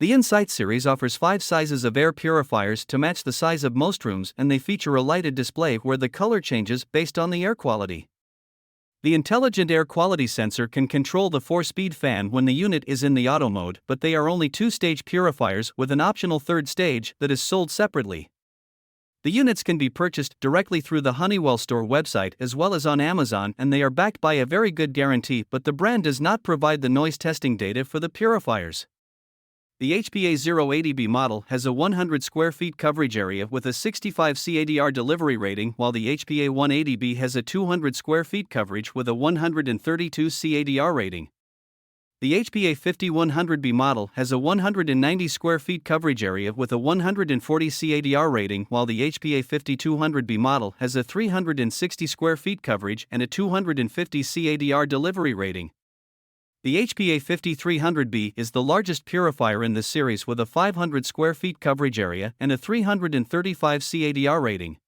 The InSight series offers 5 sizes of air purifiers to match the size of most rooms, and they feature a lighted display where the color changes based on the air quality. The intelligent air quality sensor can control the 4-speed fan when the unit is in the auto mode, but they are only 2-stage purifiers with an optional 3rd stage that is sold separately. The units can be purchased directly through the Honeywell store website as well as on Amazon, and they are backed by a very good guarantee, but the brand does not provide the noise testing data for the purifiers. The HPA080B model has a 100 square feet coverage area with a 65 CADR delivery rating, while the HPA180B has a 200 square feet coverage with a 132 CADR rating. The HPA5100B model has a 190 square feet coverage area with a 140 CADR rating, while the HPA5200B model has a 360 square feet coverage and a 250 CADR delivery rating. The HPA5300B is the largest purifier in this series with a 500 square feet coverage area and a 335 CADR rating.